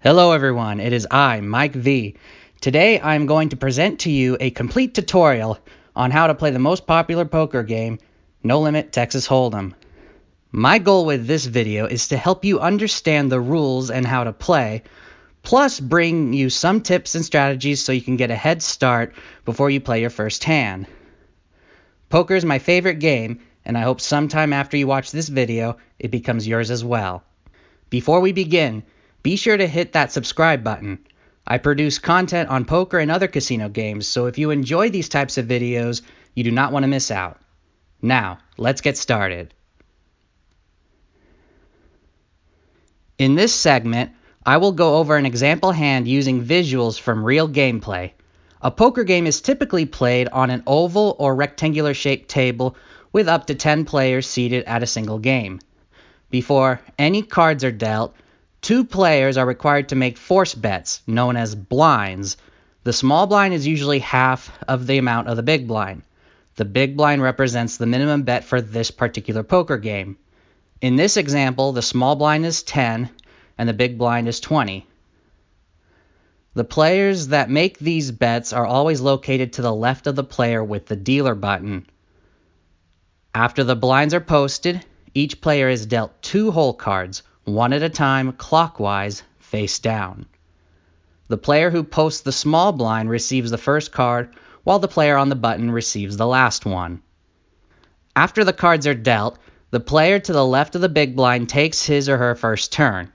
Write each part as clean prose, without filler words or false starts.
Hello everyone, it is I, Mike V. Today I am going to present to you a complete tutorial on how to play the most popular poker game, No Limit Texas Hold'em. My goal with this video is to help you understand the rules and how to play, plus bring you some tips and strategies so you can get a head start before you play your first hand. Poker is my favorite game, and I hope sometime after you watch this video, it becomes yours as well. Before we begin, be sure to hit that subscribe button. I produce content on poker and other casino games, so if you enjoy these types of videos, you do not want to miss out. Now, let's get started. In this segment, I will go over an example hand using visuals from real gameplay. A poker game is typically played on an oval or rectangular shaped table with up to 10 players seated at a single game. Before any cards are dealt, two players are required to make force bets, known as blinds. The small blind is usually half of the amount of the big blind. The big blind represents the minimum bet for this particular poker game. In this example, the small blind is 10 and the big blind is 20. The players that make these bets are always located to the left of the player with the dealer button. After the blinds are posted, each player is dealt two hole cards, one at a time, clockwise, face down. The player who posts the small blind receives the first card, while the player on the button receives the last one. After the cards are dealt, the player to the left of the big blind takes his or her first turn.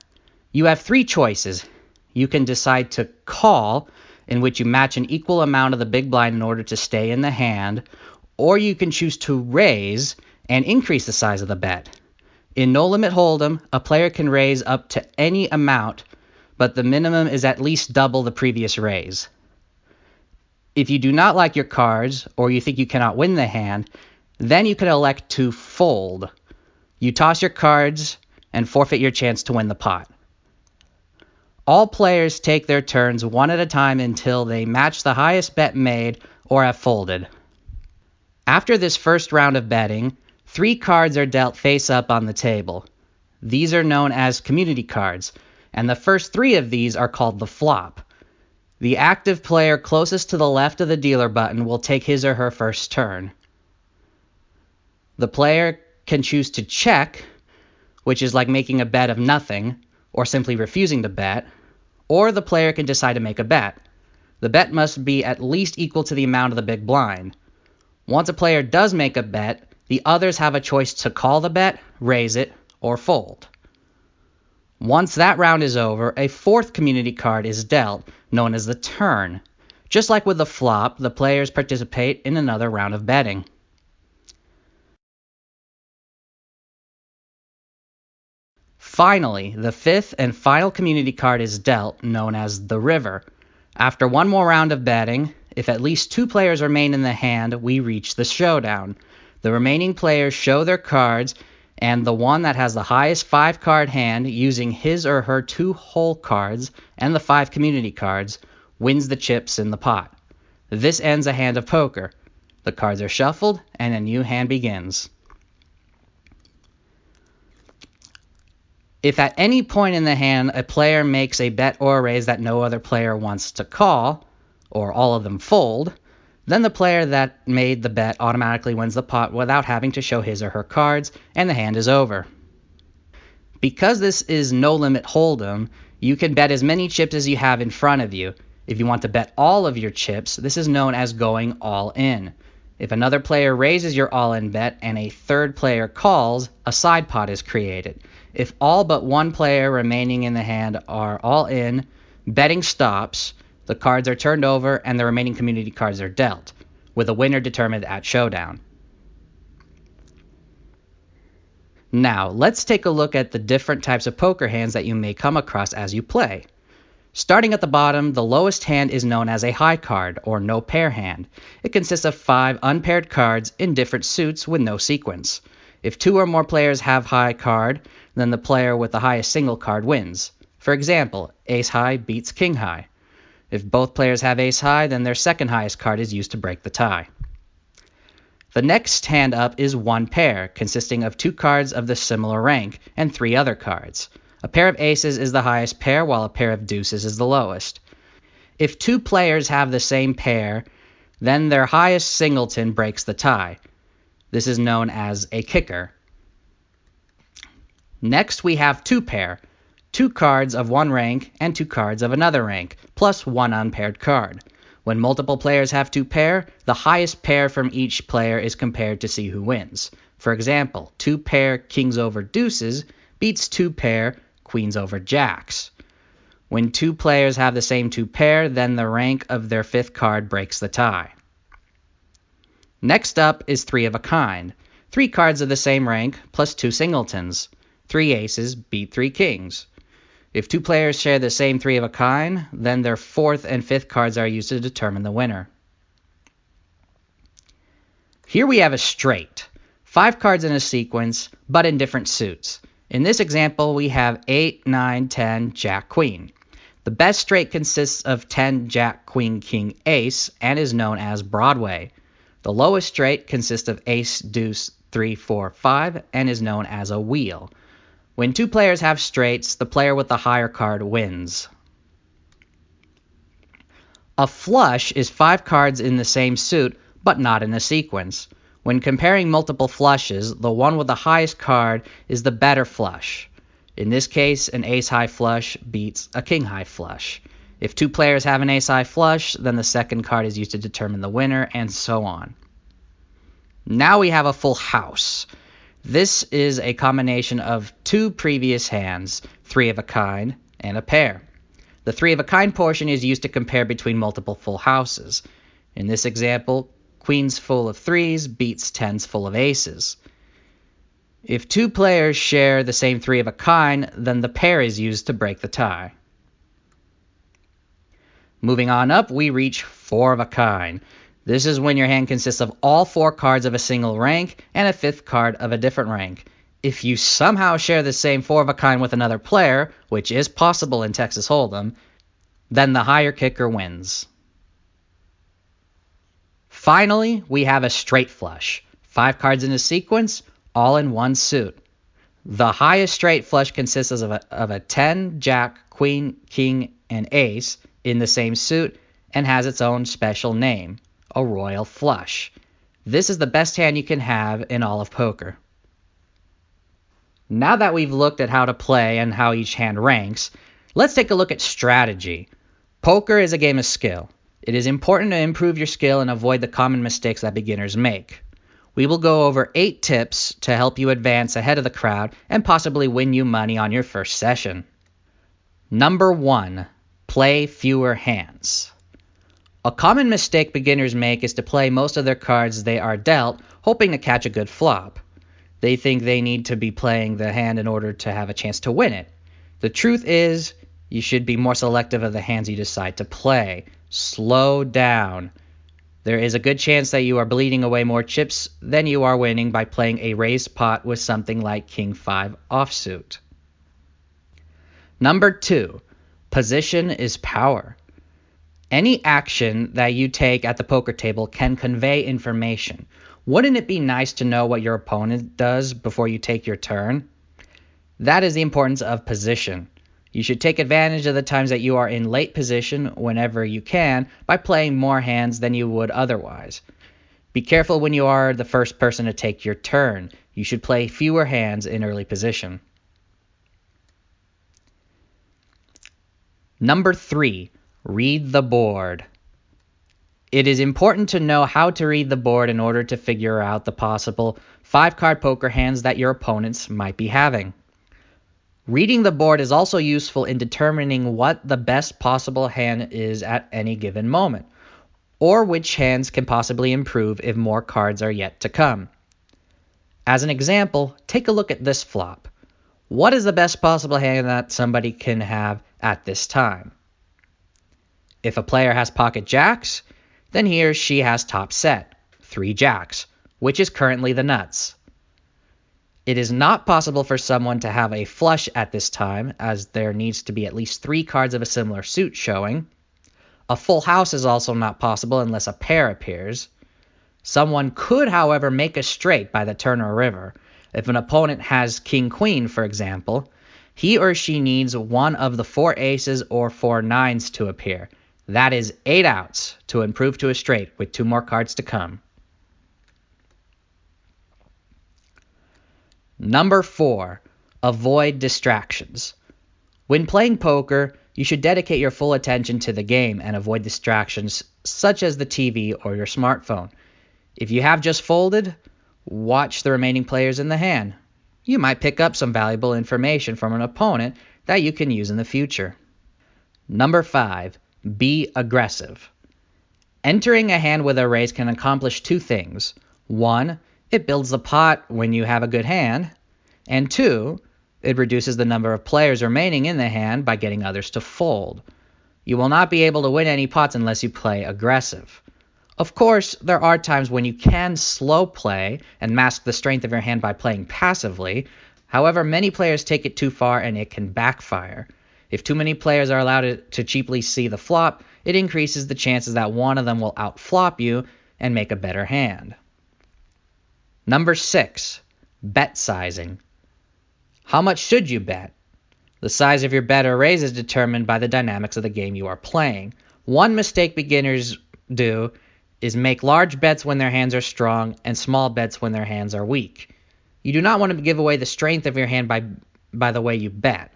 You have three choices. You can decide to call, in which you match an equal amount of the big blind in order to stay in the hand, or you can choose to raise and increase the size of the bet. In No Limit Hold'em, a player can raise up to any amount, but the minimum is at least double the previous raise. If you do not like your cards, or you think you cannot win the hand, then you can elect to fold. You toss your cards and forfeit your chance to win the pot. All players take their turns one at a time until they match the highest bet made or have folded. After this first round of betting, 3 cards are dealt face up on the table. These are known as community cards, and the first 3 of these are called the flop. The active player closest to the left of the dealer button will take his or her first turn. The player can choose to check, which is like making a bet of nothing, or simply refusing to bet, or the player can decide to make a bet. The bet must be at least equal to the amount of the big blind. Once a player does make a bet, the others have a choice to call the bet, raise it, or fold. Once that round is over, a 4th community card is dealt, known as the turn. Just like with the flop, the players participate in another round of betting. Finally, the 5th and final community card is dealt, known as the river. After one more round of betting, if at least 2 players remain in the hand, we reach the showdown. The remaining players show their cards, and the one that has the highest 5-card hand, using his or her 2 hole cards and the 5 community cards, wins the chips in the pot. This ends a hand of poker. The cards are shuffled, and a new hand begins. If at any point in the hand a player makes a bet or a raise that no other player wants to call, or all of them fold, then the player that made the bet automatically wins the pot without having to show his or her cards, and the hand is over. Because this is No Limit Hold'em, you can bet as many chips as you have in front of you. If you want to bet all of your chips, this is known as going all in. If another player raises your all-in bet and a third player calls, a side pot is created. If all but one player remaining in the hand are all in, betting stops, the cards are turned over, and the remaining community cards are dealt, with a winner determined at showdown. Now, let's take a look at the different types of poker hands that you may come across as you play. Starting at the bottom, the lowest hand is known as a high card, or no pair hand. It consists of 5 unpaired cards in different suits with no sequence. If 2 or more players have high card, then the player with the highest single card wins. For example, ace high beats king high. If both players have ace high, then their second highest card is used to break the tie. The next hand up is one pair, consisting of 2 cards of the similar rank and 3 other cards. A pair of aces is the highest pair, while a pair of deuces is the lowest. If two players have the same pair, then their highest singleton breaks the tie. This is known as a kicker. Next, we have two pair, 2 cards of one rank and 2 cards of another rank, plus 1 unpaired card. When multiple players have 2 pair, the highest pair from each player is compared to see who wins. For example, 2 pair kings over deuces beats 2 pair queens over jacks. When 2 players have the same 2 pair, then the rank of their 5th card breaks the tie. Next up is 3 of a kind. 3 cards of the same rank plus 2 singletons. 3 aces beat 3 kings. If 2 players share the same 3 of a kind, then their 4th and 5th cards are used to determine the winner. Here we have a straight. 5 cards in a sequence, but in different suits. In this example, we have 8, 9, 10, Jack, Queen. The best straight consists of 10, Jack, Queen, King, Ace, and is known as Broadway. The lowest straight consists of Ace, Deuce, 3, 4, 5, and is known as a wheel. When 2 players have straights, the player with the higher card wins. A flush is 5 cards in the same suit, but not in a sequence. When comparing multiple flushes, the one with the highest card is the better flush. In this case, an ace-high flush beats a king-high flush. If 2 players have an ace-high flush, then the second card is used to determine the winner, and so on. Now we have a full house. This is a combination of 2 previous hands, 3 of a kind, and a pair. The 3 of a kind portion is used to compare between multiple full houses. In this example, queens full of 3s beats 10s full of aces. If 2 players share the same 3 of a kind, then the pair is used to break the tie. Moving on up, we reach 4 of a kind. This is when your hand consists of all 4 cards of a single rank and a 5th card of a different rank. If you somehow share the same 4 of a kind with another player, which is possible in Texas Hold'em, then the higher kicker wins. Finally, we have a straight flush. 5 cards in a sequence, all in one suit. The highest straight flush consists of a 10, Jack, Queen, King, and Ace in the same suit and has its own special name, a royal flush. This is the best hand you can have in all of poker. Now that we've looked at how to play and how each hand ranks, let's take a look at strategy. Poker is a game of skill. It is important to improve your skill and avoid the common mistakes that beginners make. We will go over 8 tips to help you advance ahead of the crowd and possibly win you money on your first session. Number 1, play fewer hands. A common mistake beginners make is to play most of their cards they are dealt, hoping to catch a good flop. They think they need to be playing the hand in order to have a chance to win it. The truth is, you should be more selective of the hands you decide to play. Slow down. There is a good chance that you are bleeding away more chips than you are winning by playing a raised pot with something like King 5 offsuit. Number 2, position is power. Any action that you take at the poker table can convey information. Wouldn't it be nice to know what your opponent does before you take your turn? That is the importance of position. You should take advantage of the times that you are in late position whenever you can by playing more hands than you would otherwise. Be careful when you are the first person to take your turn. You should play fewer hands in early position. Number 3, read the board. It is important to know how to read the board in order to figure out the possible 5-card poker hands that your opponents might be having. Reading the board is also useful in determining what the best possible hand is at any given moment, or which hands can possibly improve if more cards are yet to come. As an example, take a look at this flop. What is the best possible hand that somebody can have at this time? If a player has pocket jacks, then he or she has top set, 3 jacks, which is currently the nuts. It is not possible for someone to have a flush at this time, as there needs to be at least 3 cards of a similar suit showing. A full house is also not possible unless a pair appears. Someone could, however, make a straight by the turn or river. If an opponent has king-queen, for example, he or she needs one of the 4 aces or 4 nines to appear. That is 8 outs to improve to a straight with 2 more cards to come. Number 4, avoid distractions. When playing poker, you should dedicate your full attention to the game and avoid distractions such as the TV or your smartphone. If you have just folded, watch the remaining players in the hand. You might pick up some valuable information from an opponent that you can use in the future. Number 5, be aggressive. Entering a hand with a raise can accomplish 2 things. 1, it builds the pot when you have a good hand. And 2, it reduces the number of players remaining in the hand by getting others to fold. You will not be able to win any pots unless you play aggressive. Of course, there are times when you can slow play and mask the strength of your hand by playing passively. However, many players take it too far and it can backfire. If too many players are allowed to cheaply see the flop, it increases the chances that one of them will outflop you and make a better hand. Number 6, bet sizing. How much should you bet? The size of your bet or raise is determined by the dynamics of the game you are playing. One mistake beginners do is make large bets when their hands are strong and small bets when their hands are weak. You do not want to give away the strength of your hand by the way you bet.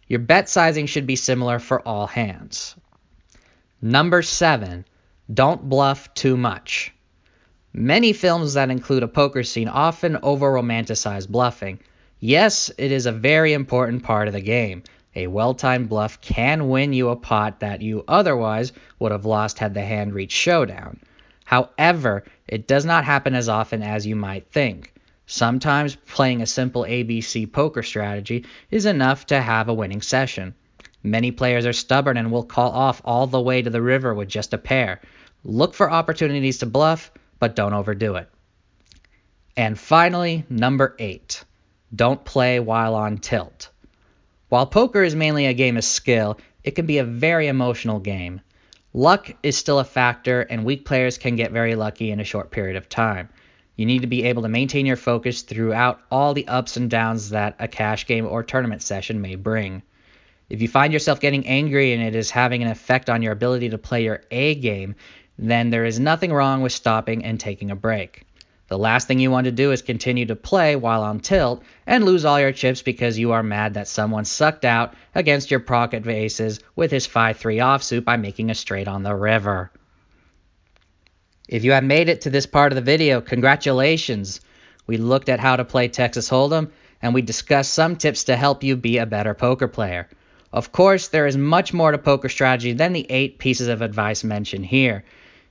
Your bet sizing should be similar for all hands. Number 7, don't bluff too much. Many films that include a poker scene often over-romanticize bluffing. Yes, it is a very important part of the game. A well-timed bluff can win you a pot that you otherwise would have lost had the hand reached showdown. However, it does not happen as often as you might think. Sometimes playing a simple ABC poker strategy is enough to have a winning session. Many players are stubborn and will call off all the way to the river with just a pair. Look for opportunities to bluff, but don't overdo it. And finally, number 8. Don't play while on tilt. While poker is mainly a game of skill, it can be a very emotional game. Luck is still a factor, and weak players can get very lucky in a short period of time. You need to be able to maintain your focus throughout all the ups and downs that a cash game or tournament session may bring. If you find yourself getting angry and it is having an effect on your ability to play your A game, then there is nothing wrong with stopping and taking a break. The last thing you want to do is continue to play while on tilt and lose all your chips because you are mad that someone sucked out against your pocket aces with his 5-3 offsuit by making a straight on the river. If you have made it to this part of the video, congratulations! We looked at how to play Texas Hold'em, and we discussed some tips to help you be a better poker player. Of course, there is much more to poker strategy than the 8 pieces of advice mentioned here.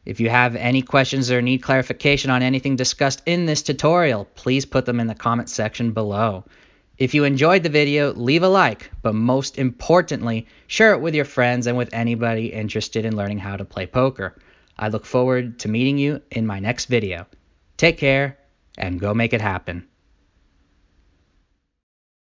If you have any questions or need clarification on anything discussed in this tutorial, please put them in the comment section below. If you enjoyed the video, leave a like, but most importantly, share it with your friends and with anybody interested in learning how to play poker. I look forward to meeting you in my next video. Take care, and go make it happen.